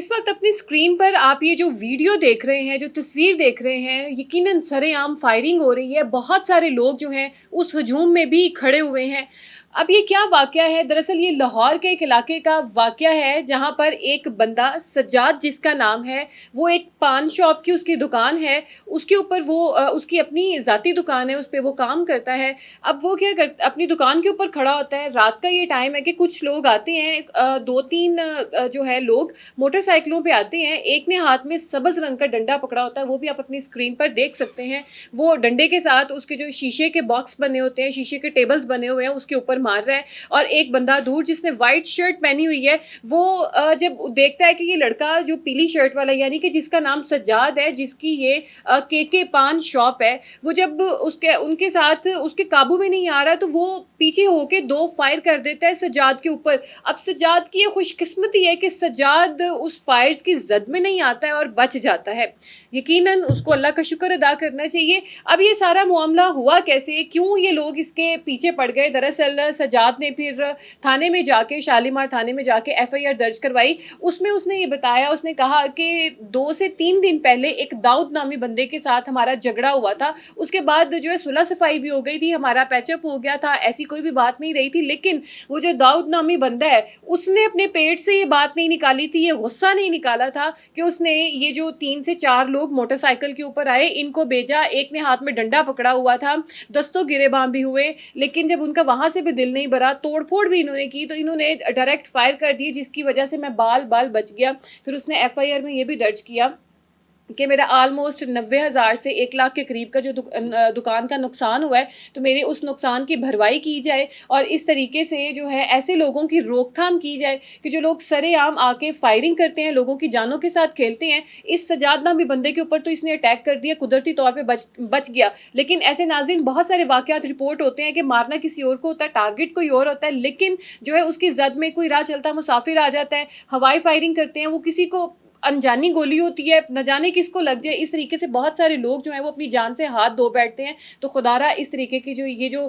इस वक्त अपनी स्क्रीन पर आप ये जो वीडियो देख रहे हैं, जो तस्वीर देख रहे हैं, यकीनन सरेआम फायरिंग हो रही है। बहुत सारे लोग जो हैं उस हजूम में भी खड़े हुए हैं। अब ये क्या वाकया है? दरअसल ये लाहौर के एक इलाके का वाकया है जहाँ पर एक बंदा सज्जाद जिसका नाम है, वो एक पान शॉप की उसकी दुकान है। उसके ऊपर वो उसकी अपनी ज़ाती दुकान है, उस पे वो काम करता है। अब वो क्या करता, अपनी दुकान के ऊपर खड़ा होता है। रात का ये टाइम है कि कुछ लोग आते हैं, दो तीन जो है लोग मोटरसाइकिलों पे आते हैं। एक ने हाथ में सब्ज रंग का डंडा पकड़ा होता है, वो भी आप अपनी स्क्रीन पर देख सकते हैं। वो डंडे के साथ उसके जो शीशे के बॉक्स बने होते हैं, शीशे के टेबल्स बने हुए हैं, उसके ऊपर मार रहा है। और एक बंदा दूर जिसने वाइट शर्ट पहनी हुई है, वो जब देखता है कि ये लड़का जो पीली शर्ट वाला, यानी कि जिसका नाम सज्जाद है, जिसकी ये के पान शॉप है, वो जब उसके उनके साथ उसके काबू में नहीं आ रहा, तो वो पीछे होके दो फायर कर देता है सज्जाद के ऊपर। अब सज्जाद की ये खुशकिस्मती है कि सज्जाद उस फायर्स की जद में नहीं आता है और बच जाता है। यकीनन उसको अल्लाह का शुक्र अदा करना चाहिए। अब ये सारा मामला हुआ कैसे, क्यों ये लोग इसके पीछे पड़ गए? दरअसल सज्जाद ने फिर थाने में जाके, शालीमार थाने में जाके एफआईआर दर्ज करवाई। उसमें उसने ये बताया, उसने कहा कि 2 से 3 दिन पहले एक दाऊद नामी बंदे के साथ हमारा झगड़ा हुआ था। उसके बाद जो है सुलह सफाई भी हो गई थी, हमारा पैचअप हो गया था, ऐसी कोई भी बात नहीं रही थी। लेकिन वो जो दाऊद नामी बंदा है, उसने अपने पेट से ये बात नहीं निकाली थी, ये गुस्सा नहीं निकाला था कि उसने ये जो 3 से 4 लोग मोटरसाइकिल के ऊपर आए, इनको भेजा। एक ने हाथ में डंडा पकड़ा हुआ था, दस्तों गिरेबान भी हुए। लेकिन जब उनका वहां से भी दिल नहीं भरा, तोड़फोड़ भी इन्होंने की, तो इन्होंने डायरेक्ट फायर कर दिए, जिसकी वजह से मैं बाल बाल बच गया। फिर उसने एफआईआर में ये भी दर्ज किया कि मेरा ऑलमोस्ट 90,000 से 1 लाख के करीब का जो दुकान का नुकसान हुआ है, तो मेरे उस नुकसान की भरवाई की जाए। और इस तरीके से जो है ऐसे लोगों की रोकथाम की जाए कि जो लोग सरेआम आके फायरिंग करते हैं, लोगों की जानों के साथ खेलते हैं। इस सज्जाद नामी बंदे के ऊपर तो इसने अटैक कर दिया, कुदरती तौर पे बच गया। लेकिन ऐसे नाज़रीन बहुत सारे वाक़यात रिपोर्ट होते हैं कि मारना किसी और को होता है, टारगेट कोई और होता है, लेकिन जो है उसकी जद में कोई राह चलता मुसाफिर आ जाता है, हवाई फायरिंग करते हैं, वो किसी को अनजानी गोली होती है, न जाने किसको लग जाए। इस तरीके से बहुत सारे लोग जो हैं वो अपनी जान से हाथ धो बैठते हैं। तो खुदारा इस तरीके की जो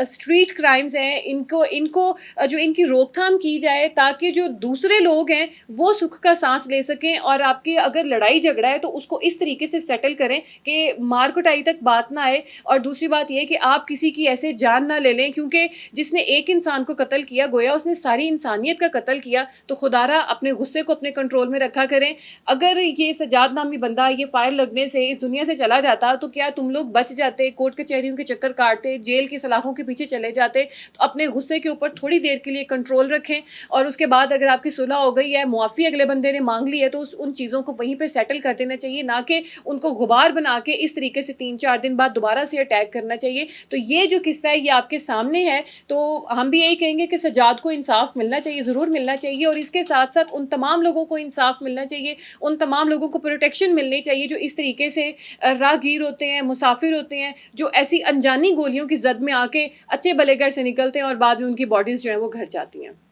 स्ट्रीट क्राइम्स हैं, इनको इनको जो इनकी रोकथाम की जाए, ताकि जो दूसरे लोग हैं वो सुख का सांस ले सकें। और आपकी अगर लड़ाई झगड़ा है तो उसको इस तरीके से सेटल करें कि मार कुटाई तक बात ना आए। और दूसरी बात यह है कि आप किसी की ऐसे जान ना ले लें, क्योंकि जिसने एक इंसान को कत्ल किया, गोया उसने सारी इंसानियत का कत्ल किया। तो खुदारा अपने गुस्से को अपने कंट्रोल में रखा करें। अगर ये सज्जाद नामी बंदा ये फायर लगने से इस दुनिया से चला जाता, तो क्या तुम लोग बच जाते? कोर्ट कचहरियों के चक्कर काटते, जेल की सलाखों के पीछे चले जाते? तो अपने गुस्से के ऊपर थोड़ी देर के लिए कंट्रोल रखें। और उसके बाद अगर आपकी सुलह हो गई है, मुआफ़ी अगले बंदे ने मांग ली है, तो उन चीज़ों को वहीं पर सेटल कर देना चाहिए, ना कि उनको गुबार बना के इस तरीके से 3-4 दिन बाद दोबारा से अटैक करना चाहिए। तो ये जो किस्सा है ये आपके सामने है, तो हम भी यही कहेंगे कि सज्जाद को इंसाफ मिलना चाहिए, ज़रूर मिलना चाहिए। और इसके साथ साथ उन तमाम लोगों को इंसाफ मिलना चाहिए, उन तमाम लोगों को प्रोटेक्शन मिलनी चाहिए जो इस तरीके से राहगीर होते हैं, मुसाफिर होते हैं, जो ऐसी अनजानी गोलियों की जद में आके अच्छे भले घर से निकलते हैं और बाद में उनकी बॉडीज़ जो हैं वो घर जाती हैं।